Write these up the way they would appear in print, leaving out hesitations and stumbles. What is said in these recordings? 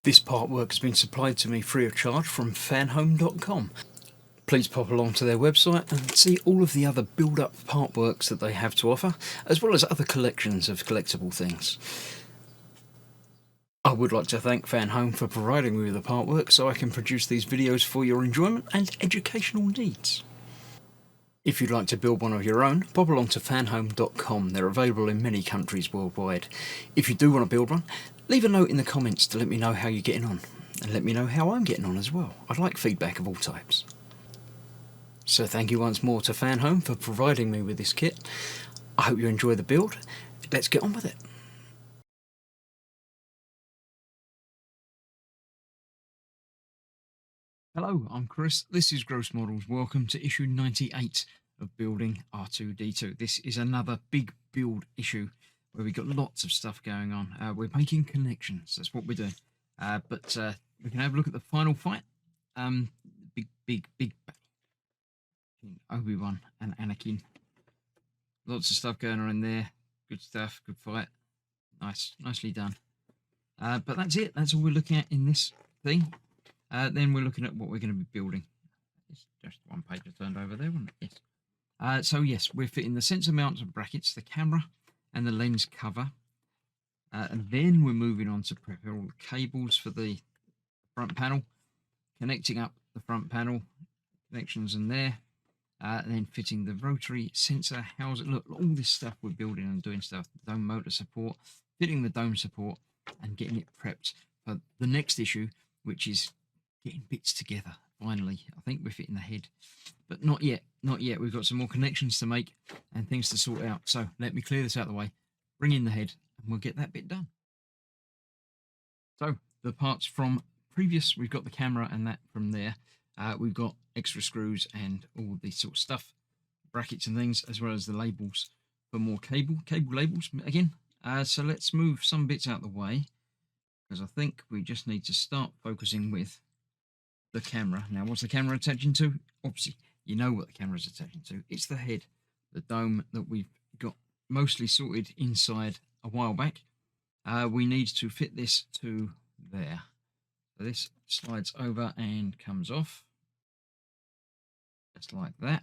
This partwork has been supplied to me free of charge from Fanhome.com. Please pop along to their website and see all of the other build-up partworks that they have to offer, as well as other collections of collectible things. I would like to thank Fanhome for providing me with the partwork so I can produce these videos for your enjoyment and educational needs. If you'd like to build one of your own, pop along to fanhome.com. They're available in many countries worldwide. If you do want to build one, leave a note in the comments to let me know how you're getting on, and let me know how I'm getting on as well. I'd like feedback of all types. So thank you once more to Fanhome for providing me with this kit. I hope you enjoy the build. Let's get on with it. Hello, I'm Chris. This is Gross Models. Welcome to issue 98 of Building R2-D2. This is another big build issue where we've got lots of stuff going on. We're making connections. That's what we're doing. But we can have a look at the final fight. Big battle. Obi-Wan and Anakin. Lots of stuff going on in there. Good stuff. Good fight. Nicely done. But that's it. That's all we're looking at in this thing. Then we're looking at what we're going to be building. It's just one page I turned over there, wasn't it? Yes. So yes, we're fitting the sensor mounts and brackets, the camera, and the lens cover. And then we're moving on to prep all the cables for the front panel, connecting up the front panel, connections in there, and then fitting the rotary sensor housing. Look, all this stuff we're building and doing stuff, dome motor support, fitting the dome support, and getting it prepped for the next issue, which is getting bits together. Finally, I think we're fitting the head, but not yet. We've got some more connections to make and things to sort out. So let me clear this out of the way, bring in the head, and we'll get that bit done. So the parts from previous, we've got the camera and that from there. We've got extra screws and all this sort of stuff, brackets and things, as well as the labels for more cable labels again. So let's move some bits out of the way, because I think we just need to start focusing with the camera. Now, what's the camera attaching to? Obviously, you know what the camera's attaching to. It's the head, the dome that we've got mostly sorted inside a while back. We need to fit this to there. So this slides over and comes off, just like that.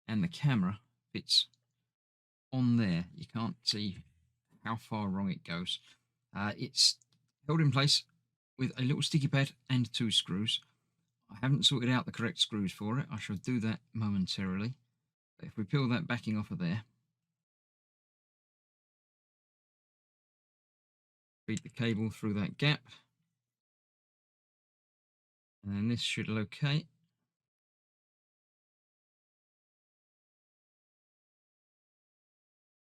And the camera fits on there. You can't see how far wrong it goes. It's held in place with a little sticky pad and 2 screws. I haven't sorted out the correct screws for it. I shall do that momentarily. But if we peel that backing off of there, feed the cable through that gap, and then this should locate.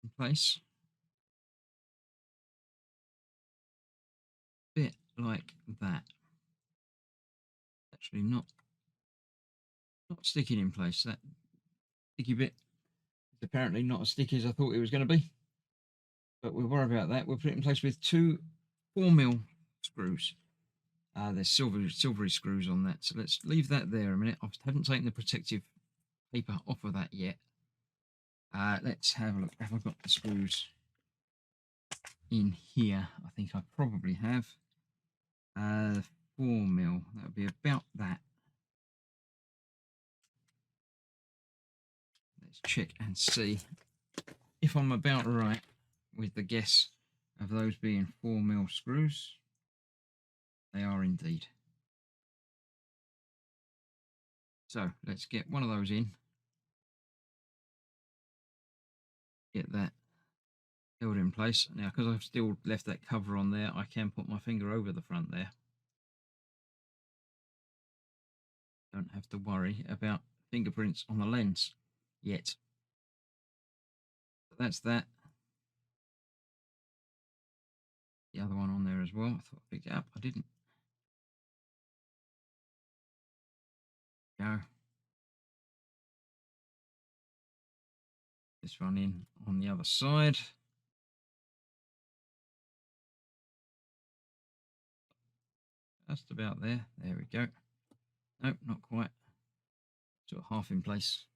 In place. Bit like that. Actually not sticking in place. That sticky bit is apparently not as sticky as I thought it was going to be, but we'll worry about that. We'll put it in place with 2 4mm screws. There's silvery screws on that, so let's leave that there a minute. I haven't taken the protective paper off of that yet. Let's have a look. Have I got the screws in here? I think I probably have. 4mm, that would be about that. Let's check and see if I'm about right with the guess of those being 4mm screws. They are indeed. So let's get one of those in. Get that held in place. Now, because I've still left that cover on there, I can put my finger over the front there. Don't have to worry about fingerprints on the lens yet. But that's that. The other one on there as well. I thought I picked it up. I didn't. Go. This one in on the other side. Just about there. There we go. Nope, not quite. Sort of half in place.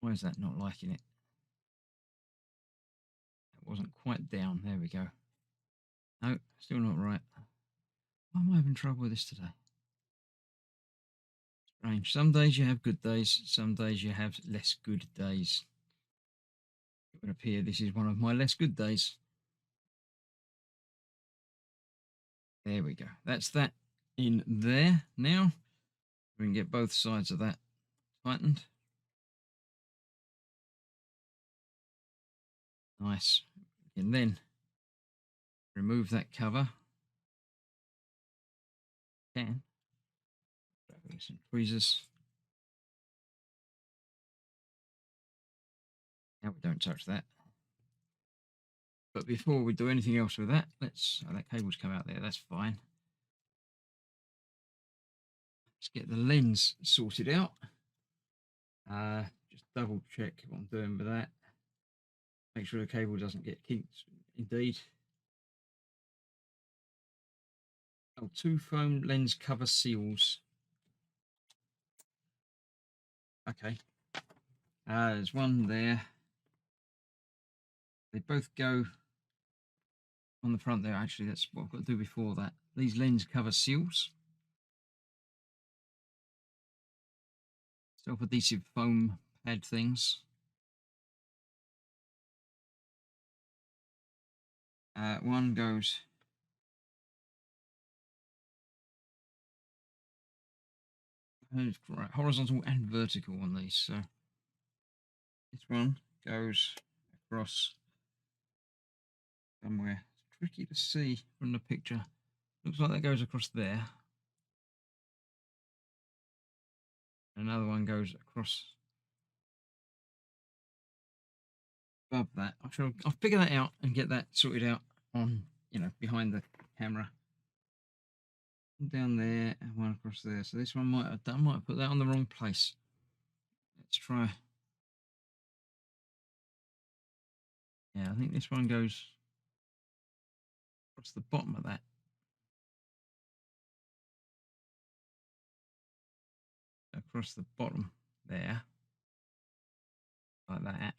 Why is that not liking it? It wasn't quite down. There we go. No, still not right. Why am I having trouble with this today? Strange. Some days you have good days, some days you have less good days. It would appear this is one of my less good days. There we go. That's that in there. Now we can get both sides of that tightened. Nice. And then remove that cover. Can. Grab some tweezers. Now we don't touch that. But before we do anything else with that, let's, oh, that cable's come out there, that's fine. Let's get the lens sorted out. Just double check what I'm doing with that. Make sure the cable doesn't get kinked, indeed. Oh, 2 foam lens cover seals. Okay. There's one there. They both go on the front there. Actually, that's what I've got to do before that. These lens cover seals. Self-adhesive foam pad things. One goes horizontal and vertical on these. So this one goes across somewhere. It's tricky to see from the picture. Looks like that goes across there. Another one goes across above that. I'll figure that out and get that sorted out on, behind the camera. Down there and one across there. So this one might have put that on the wrong place. Let's try. Yeah, I think this one goes across the bottom of that. Across the bottom there. Like that.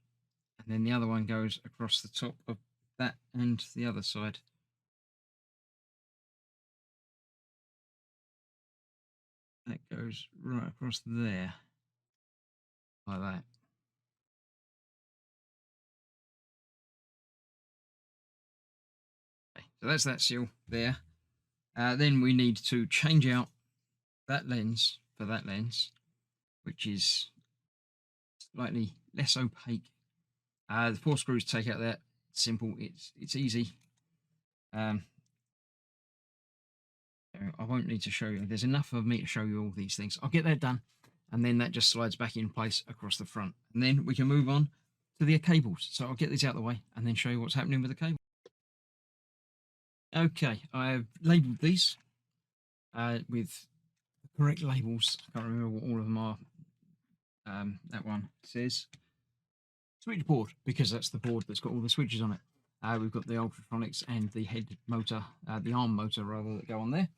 And then the other one goes across the top of that and the other side. That goes right across there. Like that. Okay, so that's that seal there. Then we need to change out that lens for that lens, which is slightly less opaque. The 4 screws take out that. Simple. It's easy. I won't need to show you. There's enough of me to show you all these things. I'll get that done, and then that just slides back in place across the front. And then we can move on to the cables. So I'll get these out of the way and then show you what's happening with the cable. Okay, I've labelled these with the correct labels. I can't remember what all of them are. That one says switchboard, because that's the board that's got all the switches on it. We've got the ultrasonics and the head motor, the arm motor rather, that go on there.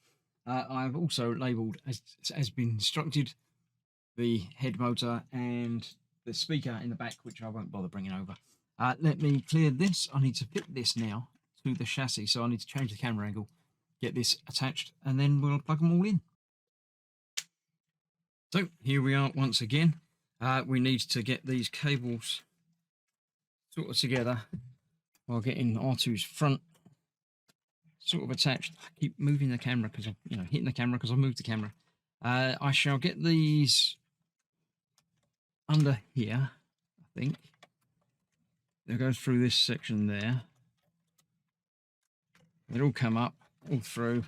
I've also labelled, as been instructed, the head motor and the speaker in the back, which I won't bother bringing over. Let me clear this. I need to fit this now to the chassis, so I need to change the camera angle, get this attached, and then we'll plug them all in. So here we are once again. We need to get these cables sort of together while getting R2's front sort of attached. I keep moving the camera because I'm, hitting the camera because I've moved the camera. I shall get these under here, I think. It goes through this section there. It'll come up all through.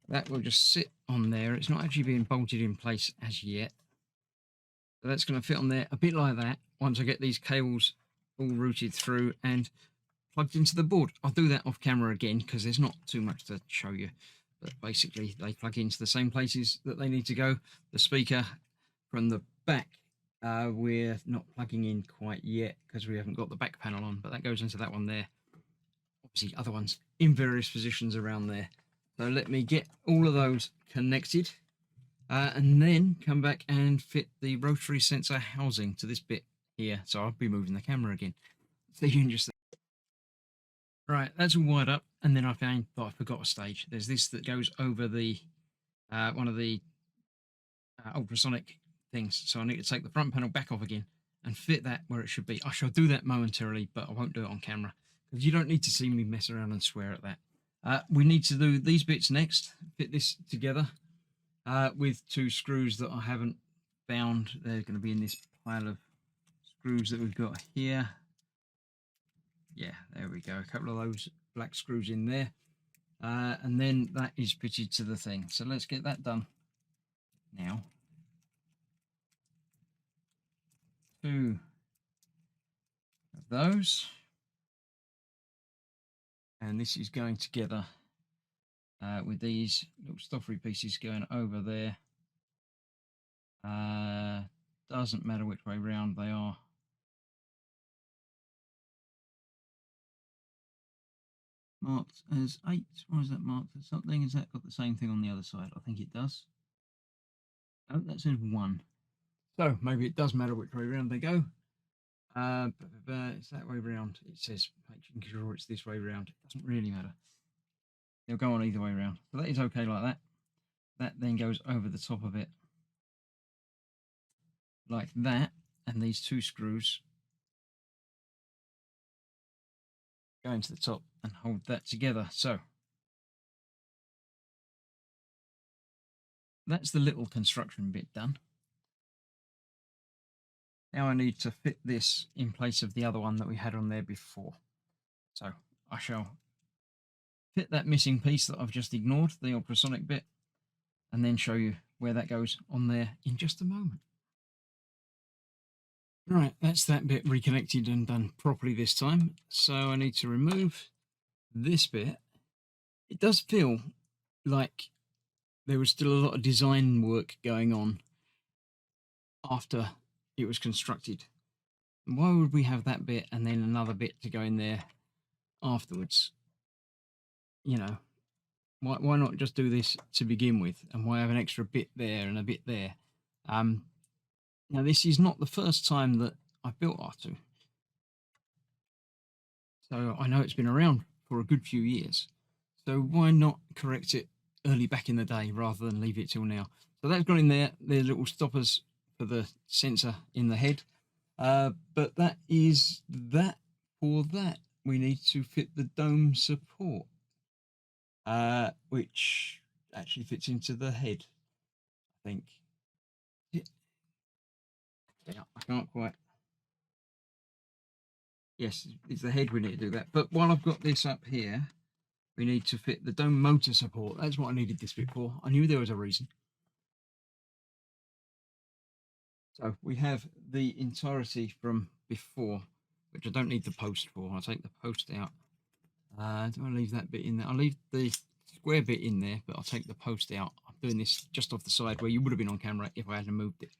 That will just sit on there. It's not actually being bolted in place as yet. So that's going to fit on there a bit like that once I get these cables all routed through and plugged into the board. I'll do that off camera again because there's not too much to show you. But basically they plug into the same places that they need to go. The speaker from the back, we're not plugging in quite yet because we haven't got the back panel on, but that goes into that one there. Obviously other ones in various positions around there. So let me get all of those connected and then come back and fit the rotary sensor housing to this bit here, so I'll be moving the camera again. So you can just... Right, that's all wired up, and then I found that I forgot a stage. There's this that goes over the one of the ultrasonic things, so I need to take the front panel back off again and fit that where it should be. I shall do that momentarily, but I won't do it on camera because you don't need to see me mess around and swear at that. We need to do these bits next, fit this together with 2 screws that I haven't found. They're going to be in this pile of screws that we've got here. Yeah, there we go. A couple of those black screws in there. And then that is fitted to the thing. So let's get that done now. 2 of those. And this is going together with these little stoffery pieces going over there. Doesn't matter which way round they are. Marked as 8. Why is that marked as something? Has that got the same thing on the other side? I think it does. Oh, that says 1. So maybe it does matter which way round they go. It's that way round. It says making sure it's this way round. It doesn't really matter. They'll go on either way round. So that is okay like that. That then goes over the top of it like that. And these 2 screws go into the top and hold that together. So that's the little construction bit done. Now I need to fit this in place of the other one that we had on there before. So I shall fit that missing piece that I've just ignored, the ultrasonic bit, and then show you where that goes on there in just a moment. Right, that's that bit reconnected and done properly this time. So I need to remove this bit. It does feel like there was still a lot of design work going on after it was constructed. Why would we have that bit and then another bit to go in there afterwards? You know, why not just do this to begin with, and why have an extra bit there and a bit there? Now this is not the first time that I've built R2, so I know it's been around for a good few years. So why not correct it early back in the day rather than leave it till now? So that's gone in there. They're little stoppers for the sensor in the head. But that is that for that. We need to fit the dome support, which actually fits into the head, I think. Yeah, I can't quite. Yes, it's the head we need to do that. But while I've got this up here, we need to fit the dome motor support. That's what I needed this bit for. I knew there was a reason. So we have the entirety from before, which I don't need the post for. I'll take the post out. Do I leave that bit in there? I'll leave the square bit in there, but I'll take the post out. I'm doing this just off the side where you would have been on camera if I hadn't moved it.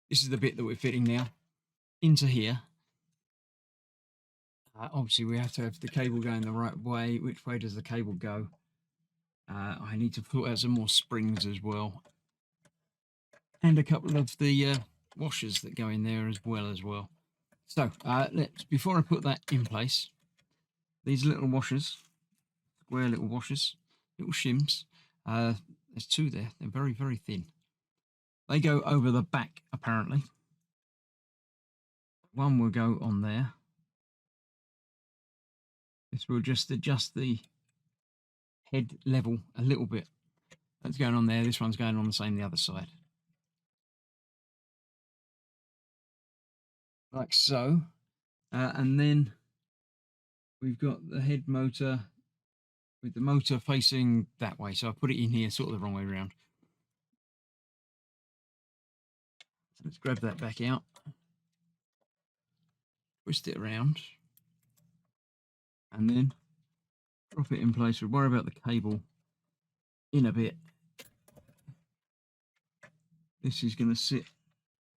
This is the bit that we're fitting now into here. Obviously, we have to have the cable going the right way. Which way does the cable go? I need to put out some more springs as well. And a couple of the washers that go in there as well. So, before I put that in place, these little washers, square little washers, little shims, there's 2 there. They're very, very thin. They go over the back, apparently. One will go on there. This will just adjust the head level a little bit. That's going on there. This one's going on the same the other side. Like so. And then we've got the head motor with the motor facing that way. So I put it in here sort of the wrong way around. So let's grab that back out. Twist it around. And then drop it in place. We'll worry about the cable in a bit. This is going to sit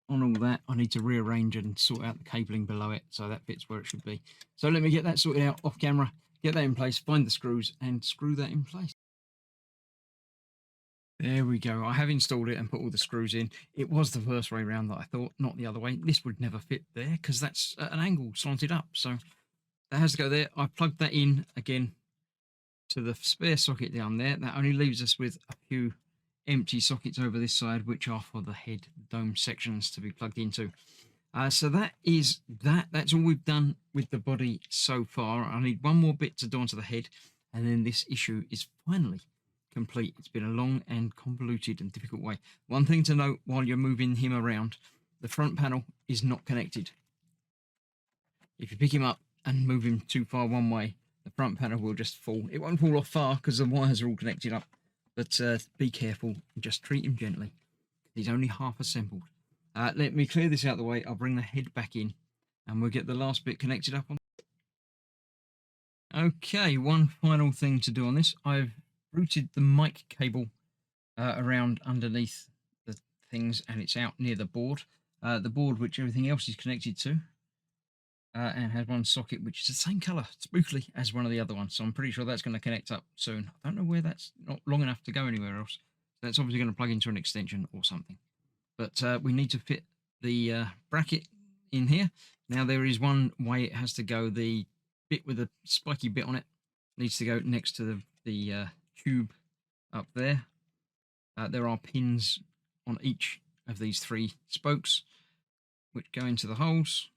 on all that. I need to rearrange and sort out the cabling below it so that fits where it should be. So let me get that sorted out off camera, get that in place, find the screws and screw that in place. There we go. I have installed it and put all the screws in. It was the first way around that I thought, not the other way. This would never fit there because that's at an angle slanted up. So that has to go there. I plugged that in again to the spare socket down there. That only leaves us with a few empty sockets over this side, which are for the head dome sections to be plugged into. So that is that. That's all we've done with the body so far. I need one more bit to do onto the head, and then this issue is finally complete. It's been a long and convoluted and difficult way. One thing to note while you're moving him around, the front panel is not connected. If you pick him up and move him too far one way, the front panel will just fall. It won't fall off far because the wires are all connected up, but be careful and just treat him gently. He's only half assembled. Let me clear this out of the way. I'll bring the head back in and we'll get the last bit connected up on. Okay, one final thing to do on this. I've routed the mic cable around underneath the things, and it's out near the board which everything else is connected to, and has one socket which is the same colour spookily as one of the other ones, so I'm pretty sure that's going to connect up soon. I don't know where, that's not long enough to go anywhere else, so that's obviously going to plug into an extension or something. But we need to fit the bracket in here. Now there is one way it has to go. The bit with the spiky bit on it needs to go next to the tube up there. There are pins on each of these three spokes which go into the holes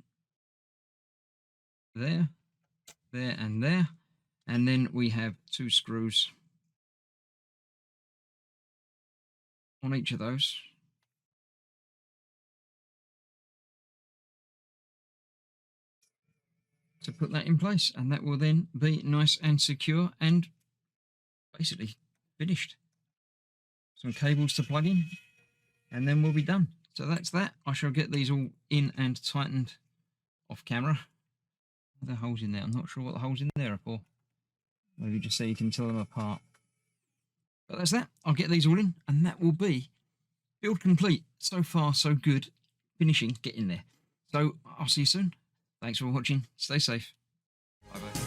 there, there and there, and then we have two screws on each of those. To put that in place, and that will then be nice and secure and basically finished. Some cables to plug in, and then we'll be done. So that's that. I shall get these all in and tightened off camera. There are holes in there. I'm not sure what the holes in there are for. Maybe just so you can tell them apart. But that's that. I'll get these all in, and that will be build complete. So far, so good. Finishing, getting there. So I'll see you soon. Thanks for watching. Stay safe. Bye-bye.